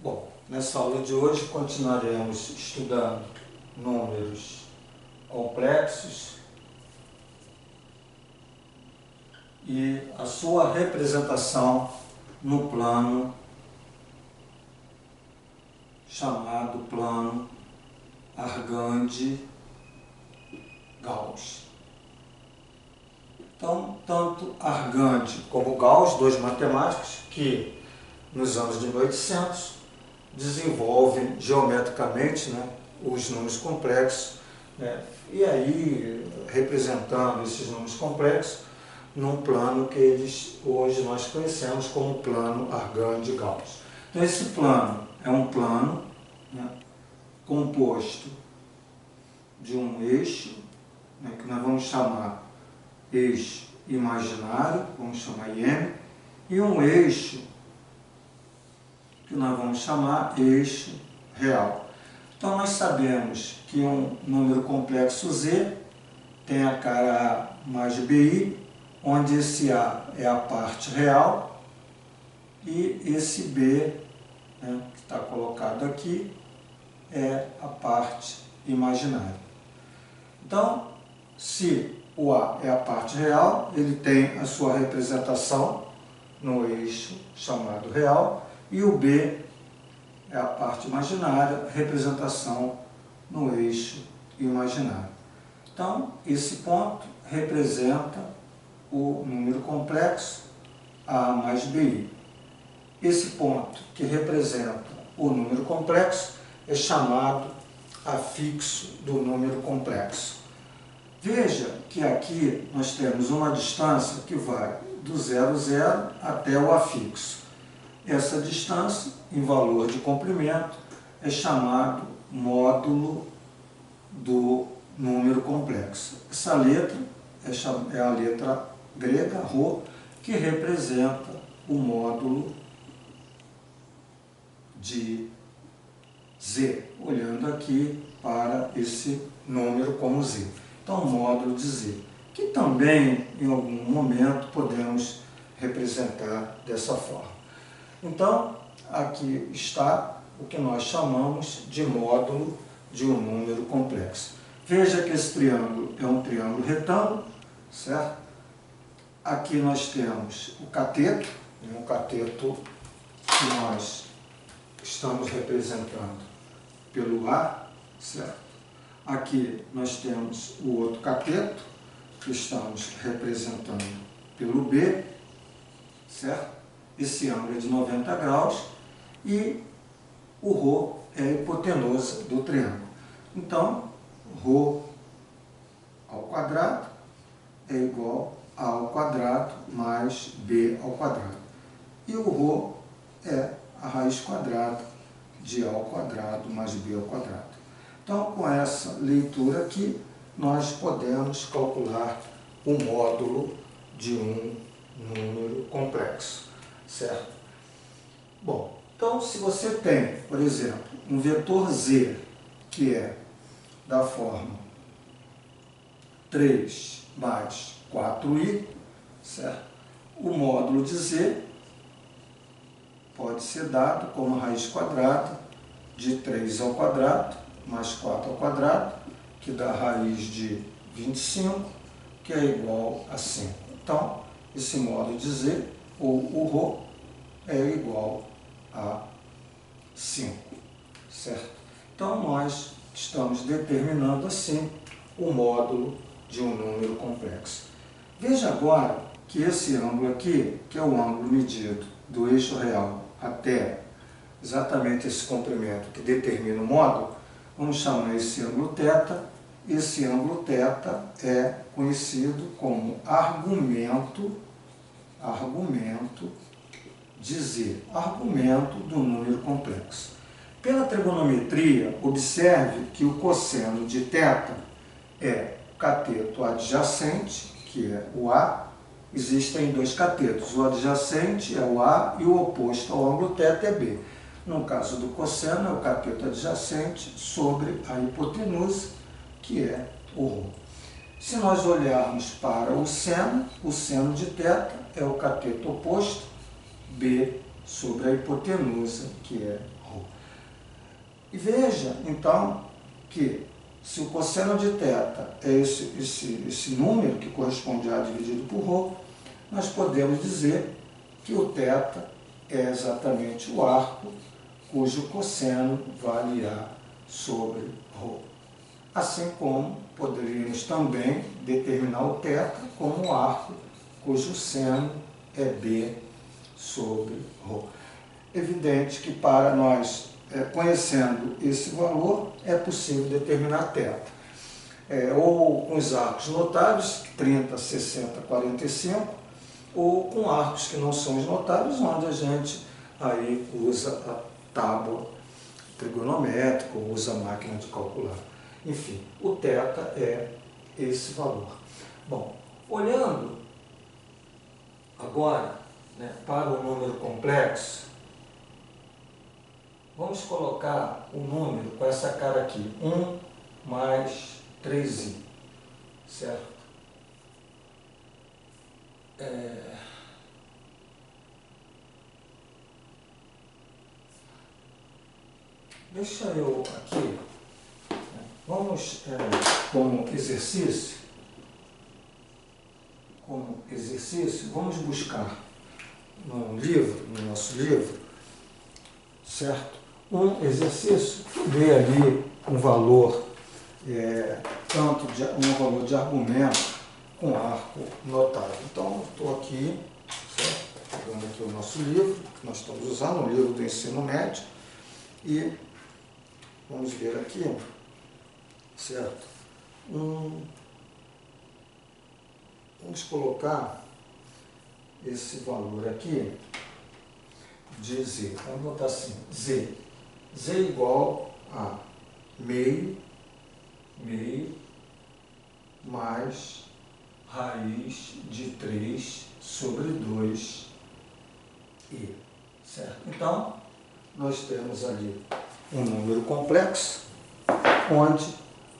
Bom, nessa aula de hoje continuaremos estudando números complexos e a sua representação no plano chamado plano Argand-Gauss. Então, tanto Argand como Gauss, dois matemáticos que nos anos de 1800 desenvolvem geometricamente, os números complexos, e aí representando esses números complexos num plano que hoje nós conhecemos como plano Argand-Gauss. Então esse plano é um plano composto de um eixo, que nós vamos chamar eixo imaginário, vamos chamar IM, e um eixo que nós vamos chamar eixo real. Então nós sabemos que um número complexo Z tem a cara A mais BI, onde esse A é a parte real e esse B, que está colocado aqui, é a parte imaginária. Então, se o A é a parte real, ele tem a sua representação no eixo chamado real, e o B é a parte imaginária, representação no eixo imaginário. Então, esse ponto representa o número complexo A mais BI. Esse ponto que representa o número complexo é chamado afixo do número complexo. Veja que aqui nós temos uma distância que vai do 0, 0 até o afixo. Essa distância, em valor de comprimento, é chamado módulo do número complexo. Essa letra é a letra grega, Rho, que representa o módulo de Z, olhando aqui para esse número como Z. Então, módulo de Z, que também, em algum momento, podemos representar dessa forma. Então, aqui está o que nós chamamos de módulo de um número complexo. Veja que esse triângulo é um triângulo retângulo, certo? Aqui nós temos o cateto, um cateto que nós estamos representando pelo A, certo? Aqui nós temos o outro cateto, que estamos representando pelo B, certo? Esse ângulo é de 90 graus e o Rho é a hipotenusa do triângulo. Então, Rho ao quadrado é igual a ao quadrado mais B ao quadrado. E o Rho é a raiz quadrada de A ao quadrado mais B ao quadrado. Então, com essa leitura aqui, nós podemos calcular o módulo de um número complexo. Certo? Bom, então se você tem, por exemplo, um vetor Z, que é da forma 3 mais 4i, certo? O módulo de Z pode ser dado como raiz quadrada de 3 ao quadrado mais 4 ao quadrado, que dá raiz de 25, que é igual a 5. Então, esse módulo de Z, ou o Rho, é igual a 5, certo? Então, nós estamos determinando assim o módulo de um número complexo. Veja agora que esse ângulo aqui, que é o ângulo medido do eixo real até exatamente esse comprimento que determina o módulo, vamos chamar esse ângulo θ. Esse ângulo θ é conhecido como argumento de Z, argumento do número complexo. Pela trigonometria, observe que o cosseno de θ é o cateto adjacente, que é o A. Existem dois catetos, o adjacente é o A e o oposto ao ângulo θ é B. No caso do cosseno, é o cateto adjacente sobre a hipotenusa, que é o Rho. Se nós olharmos para o seno de θ é o cateto oposto, B sobre a hipotenusa, que é ρ. E veja, então, que se o cosseno de θ é esse número que corresponde a dividido por ρ, nós podemos dizer que o θ é exatamente o arco cujo cosseno vale A sobre ρ. Assim como poderíamos também determinar o θ como o arco cujo seno é B sobre ρ. Evidente que para nós, conhecendo esse valor, é possível determinar θ. Ou com os arcos notáveis, 30, 60, 45, ou com arcos que não são os notáveis, onde a gente aí usa a tábua trigonométrica, ou usa a máquina de calcular. Enfim, o θ é esse valor. Bom, olhando agora, né, para o número complexo, vamos colocar o número com essa cara aqui, 1 mais 3i, certo? Deixa eu aqui, vamos como exercício, vamos buscar no livro, no nosso livro, certo? Um exercício que dê ali um valor, um valor de argumento com arco notável. Então, estou aqui, certo? Pegando aqui o nosso livro, que nós estamos usando, o livro do ensino médio, e vamos ver aqui, certo? Vamos colocar esse valor aqui de z. Vamos botar assim, z. Z igual a meio mais raiz de 3 sobre 2i, certo? Então, nós temos ali um número complexo, onde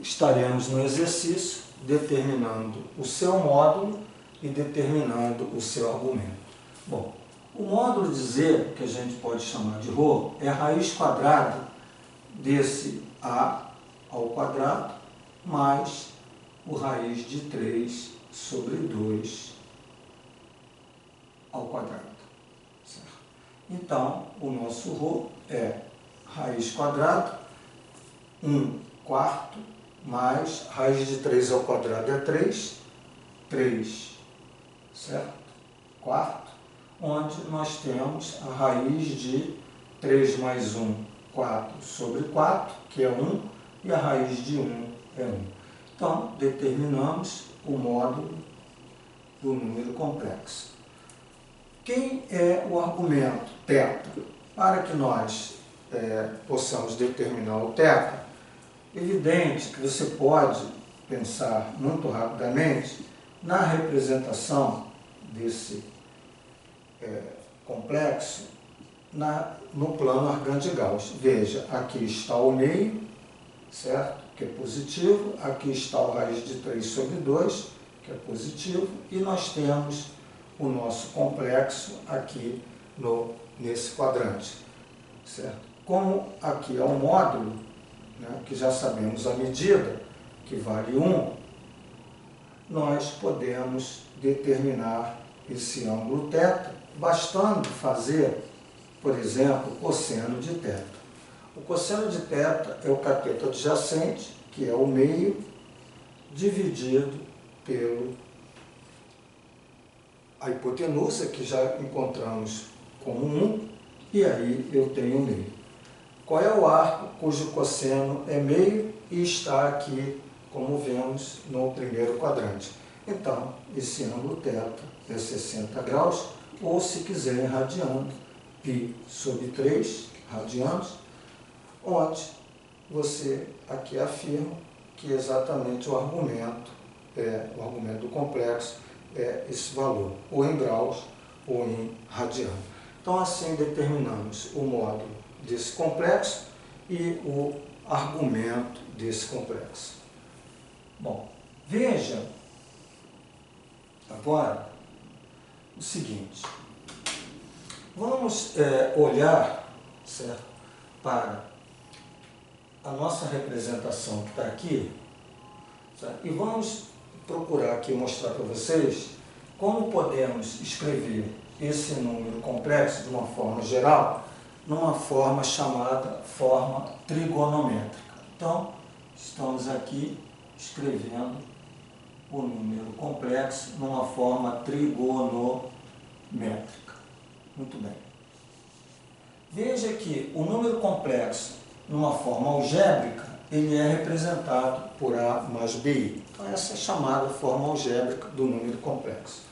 estaremos no exercício determinando o seu módulo e determinando o seu argumento. Bom, o módulo de z, que a gente pode chamar de ρ, é a raiz quadrada desse a ao quadrado mais o raiz de 3 sobre 2 ao quadrado. Certo? Então, o nosso ρ é raiz quadrada, 1 quarto, mais raiz de 3 ao quadrado é 3, certo? Quarto, onde nós temos a raiz de 3 mais 1, 4 sobre 4, que é 1, e a raiz de 1 é 1. Então, determinamos o módulo do número complexo. Quem é o argumento θ? Para que nós possamos determinar o θ, evidente que você pode pensar muito rapidamente na representação desse complexo no plano Argand de Gauss. Veja, aqui está o meio, certo? Que é positivo, aqui está o raiz de 3 sobre 2, que é positivo, e nós temos o nosso complexo aqui nesse quadrante, certo? Como aqui é um módulo, né, que já sabemos a medida, que vale 1, nós podemos determinar esse ângulo θ, bastando fazer, por exemplo, cosseno de θ. O cosseno de θ é o cateto adjacente, que é o meio, dividido a hipotenusa, que já encontramos como 1, e aí eu tenho meio. Qual é o arco cujo cosseno é meio e está aqui, como vemos, no primeiro quadrante? Então, esse ângulo θ é 60 graus, ou se quiser radiano, π sobre 3 radianos, onde você aqui afirma que exatamente o argumento do complexo é esse valor, ou em graus ou em radiano. Então, assim determinamos o módulo desse complexo e o argumento desse complexo. Bom, veja agora o seguinte. Vamos olhar, certo, para a nossa representação que está aqui, certo? E vamos procurar aqui mostrar para vocês como podemos escrever esse número complexo de uma forma geral, numa forma chamada forma trigonométrica. Então, estamos aqui escrevendo o número complexo numa forma trigonométrica. Muito bem. Veja que o número complexo numa forma algébrica, ele é representado por A mais BI. Então, essa é a chamada forma algébrica do número complexo.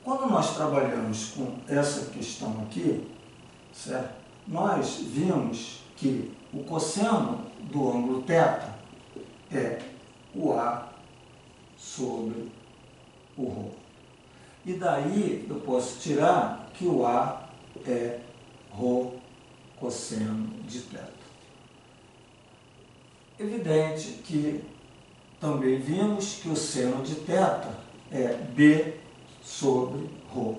Quando nós trabalhamos com essa questão aqui, certo? Nós vimos que o cosseno do ângulo θ é o A sobre o ρ. E daí eu posso tirar que o A é ρ cosseno de θ. Evidente que também vimos que o seno de θ é B sobre ρ.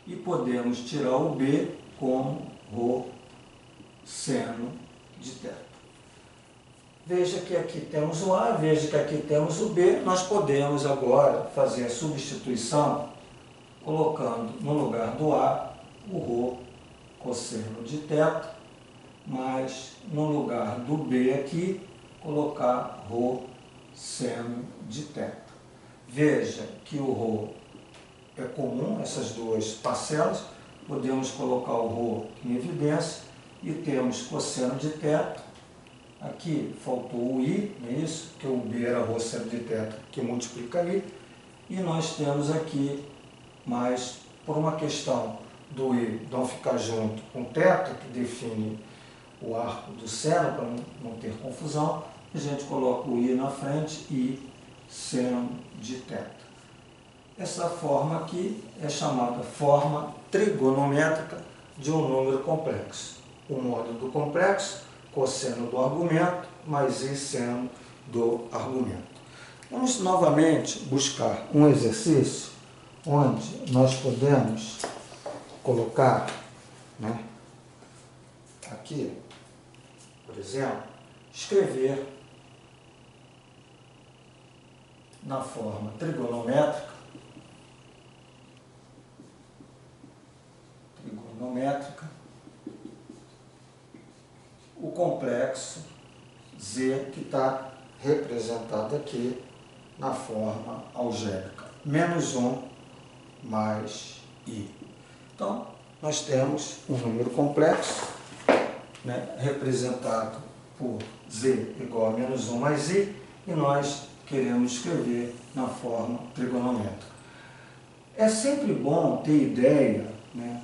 E podemos tirar o B como ρ seno de θ. Veja que aqui temos o A, veja que aqui temos o B. Nós podemos agora fazer a substituição colocando no lugar do A o ρ cosseno de θ, mas no lugar do B aqui, colocar ρ seno de θ. Veja que o ρ é comum, essas duas parcelas, podemos colocar o ρ em evidência e temos cosseno de θ. Aqui faltou o i, não é isso? Porque o b era ρ seno de θ, que multiplica i. E nós temos aqui, mas por uma questão do i não ficar junto com θ, que define o arco do seno, para não ter confusão, a gente coloca o i na frente e seno de θ. Essa forma aqui é chamada forma trigonométrica de um número complexo. O módulo do complexo, cosseno do argumento, mais i seno do argumento. Vamos novamente buscar um exercício onde nós podemos colocar, né, aqui, por exemplo, escrever na forma trigonométrica o complexo Z que está representado aqui na forma algébrica. Menos 1 mais I. Então, nós temos um número complexo, né, representado por Z igual a menos 1 mais I, e nós queremos escrever na forma trigonométrica. É sempre bom ter ideia, né,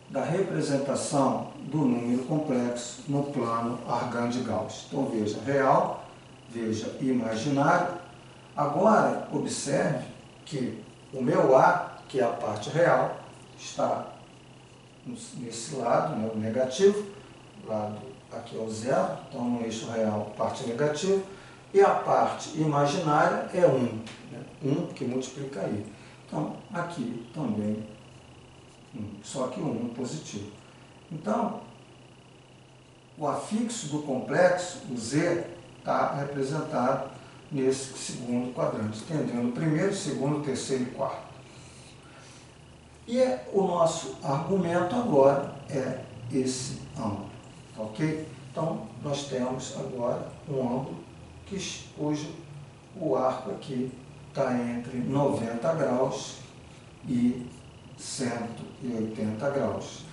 da representação do número complexo no plano Argand de Gauss. Então veja real, veja imaginário. Agora observe que o meu A, que é a parte real, está nesse lado, né, o negativo, o lado aqui é o zero, então no eixo real parte negativa, e a parte imaginária é 1, né, 1 que multiplica I. Então aqui também 1, só que o 1 positivo. Então, o afixo do complexo, o Z, está representado nesse segundo quadrante, entendendo o primeiro, segundo, terceiro e quarto. E o nosso argumento agora é esse ângulo, ok? Então, nós temos agora um ângulo cujo o arco aqui está entre 90 graus e 180 graus.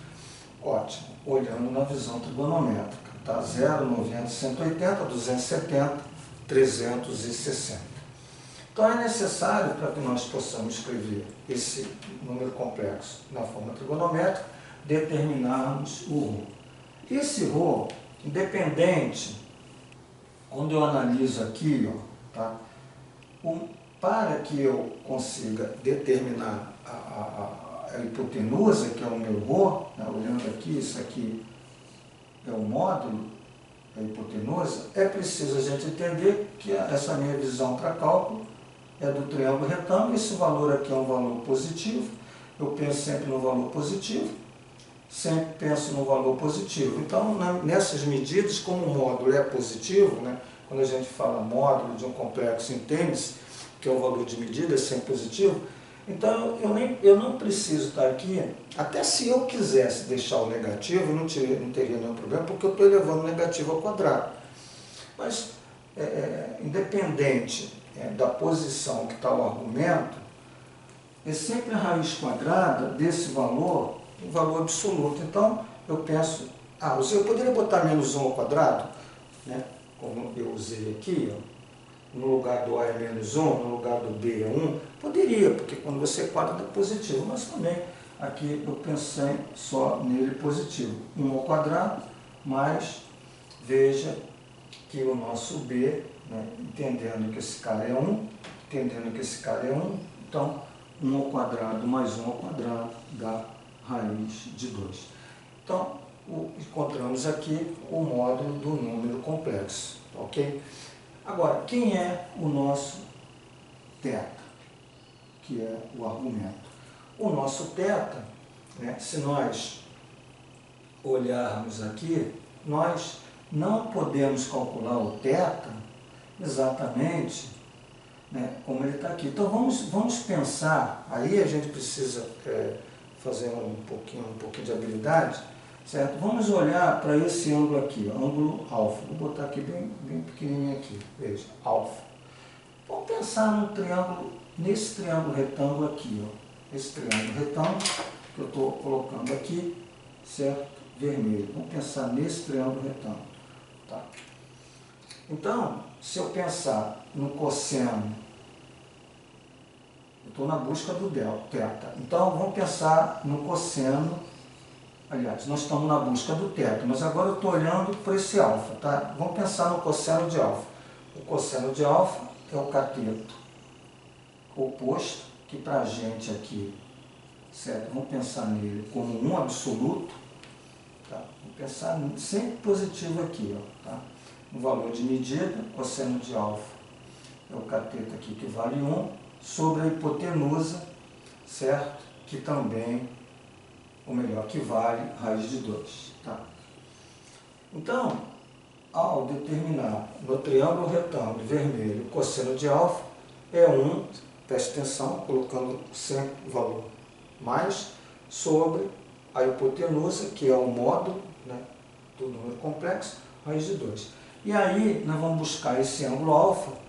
Ótimo, olhando na visão trigonométrica, tá? 0, 90, 180, 270, 360. Então é necessário, para que nós possamos escrever esse número complexo na forma trigonométrica, determinarmos o ρ. Esse ρ, independente, quando eu analiso aqui, ó, tá? Para que eu consiga determinar a hipotenusa, que é o meu ρ, né, olhando aqui, isso aqui é o módulo, a hipotenusa, é preciso a gente entender que essa minha visão para cálculo é do triângulo retângulo. Esse valor aqui é um valor positivo, eu penso sempre no valor positivo, sempre penso no valor positivo. Então, nessas medidas, como o módulo é positivo, né, quando a gente fala módulo de um complexo, entende-se que é o valor de medida, é sempre positivo. Então, eu não preciso estar aqui, até se eu quisesse deixar o negativo, não teria nenhum problema, porque eu estou elevando o negativo ao quadrado. Mas, independente da posição que está o argumento, é sempre a raiz quadrada desse valor, um valor absoluto. Então, eu penso, eu poderia botar menos 1 ao quadrado, né? Como eu usei aqui, ó. No lugar do A é menos 1, no lugar do B é 1, poderia, porque quando você quadra é positivo, mas também aqui eu pensei só nele positivo. 1 ao quadrado, mas veja que o nosso B, né, entendendo que esse cara é 1, entendendo que esse cara é 1, então 1 ao quadrado mais 1 ao quadrado dá raiz de 2. Então, encontramos aqui o módulo do número complexo, ok? Agora, quem é o nosso θ, que é o argumento? O nosso θ, né, se nós olharmos aqui, nós não podemos calcular o θ exatamente, né, como ele está aqui. Então, vamos pensar, aí a gente precisa fazer um pouquinho de habilidade, certo? Vamos olhar para esse ângulo aqui, ó, ângulo alfa. Vou botar aqui bem pequenininho aqui, veja, alfa. Vamos pensar no triângulo, nesse triângulo retângulo aqui, ó. Esse triângulo retângulo que eu estou colocando aqui, certo? Vermelho. Vamos pensar nesse triângulo retângulo. Tá? Então, se eu pensar no cosseno, eu estou na busca do θ. Então, vamos pensar no cosseno. Aliás, nós estamos na busca do θ, mas agora eu estou olhando para esse alfa, tá? Vamos pensar no cosseno de alfa. O cosseno de alfa é o cateto oposto, que para a gente aqui, certo? Vamos pensar nele como um absoluto, tá? Vamos pensar sempre positivo aqui, ó, tá? No valor de medida, cosseno de alfa é o cateto aqui que vale 1, sobre a hipotenusa, certo? Que também, ou melhor, que vale raiz de 2. Tá? Então, ao determinar no triângulo retângulo vermelho o cosseno de alfa é 1, preste atenção, colocando sempre o valor mais, sobre a hipotenusa, que é o módulo, né, do número complexo, raiz de 2. E aí nós vamos buscar esse ângulo alfa,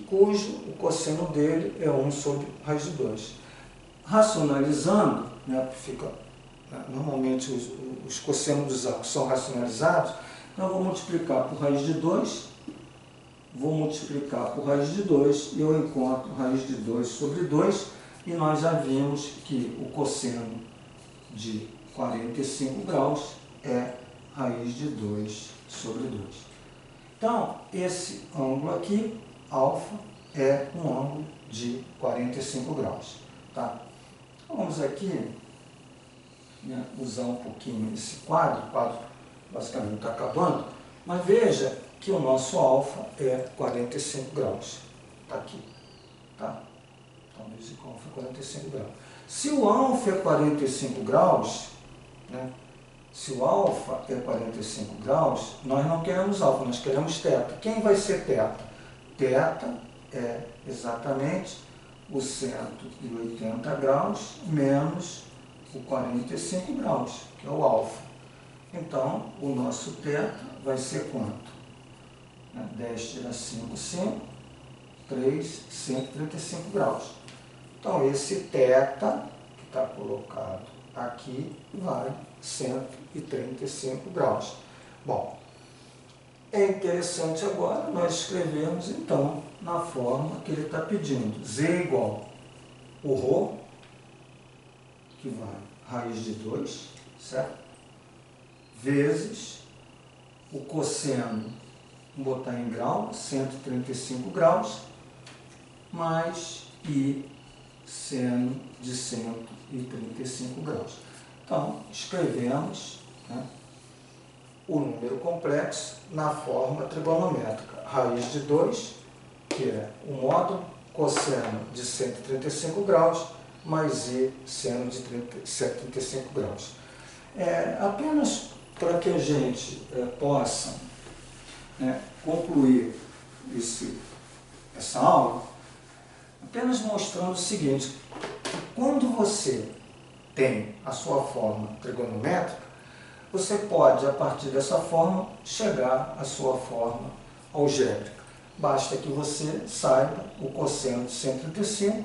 cujo o cosseno dele é 1 sobre raiz de 2. Racionalizando, né, fica... Normalmente os cossenos dos ângulos são racionalizados, então eu vou multiplicar por raiz de 2, vou multiplicar por raiz de 2 e eu encontro raiz de 2 sobre 2, e nós já vimos que o cosseno de 45 graus é raiz de 2 sobre 2. Então, esse ângulo aqui, alfa, é um ângulo de 45 graus. Tá? Vamos aqui... usar um pouquinho esse quadro, o quadro basicamente está acabando, mas veja que o nosso alfa é 45 graus, está aqui, tá? Então, veja que o alfa é 45 graus. Se o alfa é 45 graus, né, se o alfa é 45 graus, nós não queremos alfa, nós queremos θ. Quem vai ser θ? θ é exatamente o 180 graus menos o 45 graus, que é o alfa. Então, o nosso θ vai ser quanto? 10 tira 5, 5, 3, 135 graus. Então, esse θ, que está colocado aqui, vale 135 graus. Bom, é interessante agora nós escrevermos, então, na forma que ele está pedindo. Z igual o ρ, que vale raiz de 2, certo? Vezes o cosseno, vamos botar em grau, 135 graus, mais I seno de 135 graus. Então, escrevemos, né, o número complexo na forma trigonométrica. Raiz de 2, que é o módulo, cosseno de 135 graus, mais I seno de 135 graus. Apenas para que a gente possa, né, concluir essa aula, apenas mostrando o seguinte: quando você tem a sua forma trigonométrica, você pode, a partir dessa forma, chegar à sua forma algébrica. Basta que você saiba o cosseno de 135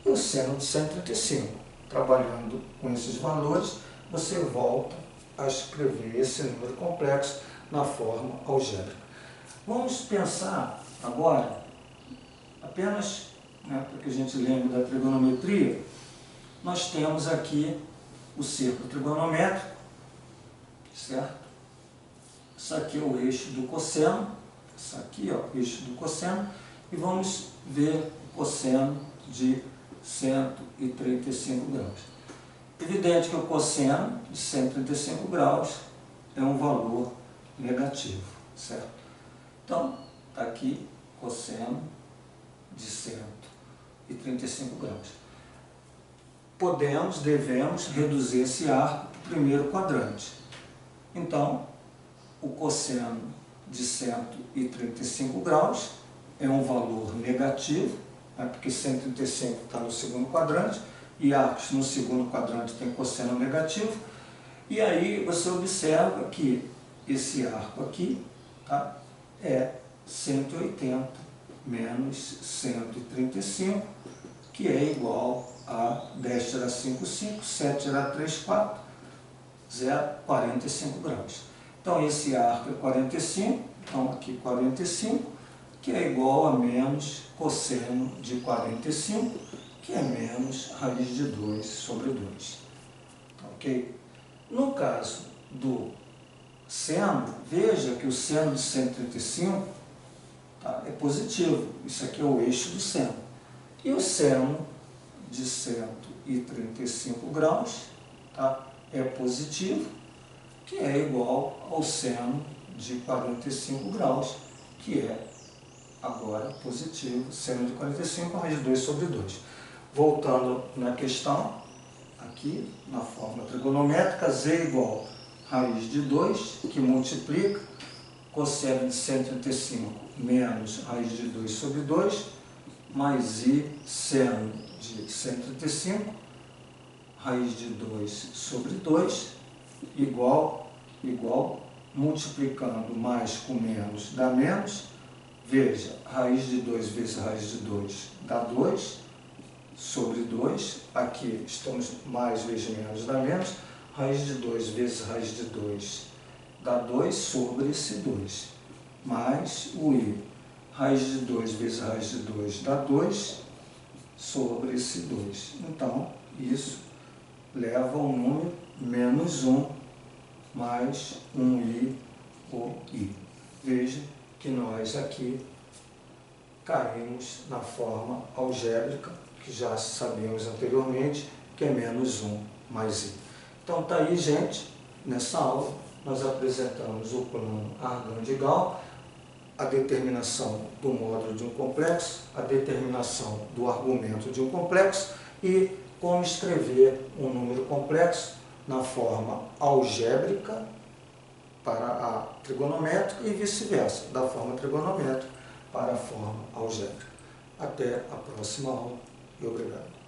e o seno de 135. Trabalhando com esses valores, você volta a escrever esse número complexo na forma algébrica. Vamos pensar agora, apenas, né, para que a gente lembre da trigonometria, nós temos aqui o círculo trigonométrico, certo? Isso aqui é o eixo do cosseno, isso aqui, ó, eixo do cosseno, e vamos ver o cosseno de 135 graus. Evidente que o cosseno de 135 graus é um valor negativo, certo? Então, está aqui cosseno de 135 graus. Devemos reduzir esse arco para o primeiro quadrante. Então, o cosseno de 135 graus é um valor negativo, né, porque 135 está no segundo quadrante, e arcos no segundo quadrante tem cosseno negativo. E aí você observa que esse arco aqui, tá, é 180 menos 135, que é igual a 10 tirar 5, 5, 7 tirar 3, 4, 0, 45 graus. Então esse arco é 45, então aqui 45, que é igual a menos cosseno de 45, que é menos raiz de 2 sobre 2. Ok? No caso do seno, veja que o seno de 135, tá, é positivo. Isso aqui é o eixo do seno. E o seno de 135 graus, tá, é positivo, que é igual ao seno de 45 graus, que é agora positivo, seno de 45, raiz de 2 sobre 2. Voltando na questão, aqui na forma trigonométrica, z igual a raiz de 2, que multiplica cosseno de 135 menos raiz de 2 sobre 2, mais i seno de 135, raiz de 2 sobre 2, igual, multiplicando mais com menos dá menos. Veja, raiz de 2 vezes raiz de 2 dá 2 sobre 2. Aqui estamos mais vezes menos dá menos. Raiz de 2 vezes raiz de 2 dá 2 sobre esse 2. Mais o i. Raiz de 2 vezes raiz de 2 dá 2 sobre esse 2. Então, isso leva ao número menos 1 mais 1i ou i. Veja que nós aqui caímos na forma algébrica, que já sabíamos anteriormente, que é menos 1 mais i. Então tá aí, gente, nessa aula nós apresentamos o plano Argand de Gauss, a determinação do módulo de um complexo, a determinação do argumento de um complexo e como escrever um número complexo na forma algébrica para a trigonométrica e vice-versa, da forma trigonométrica para a forma algébrica. Até a próxima aula e obrigado.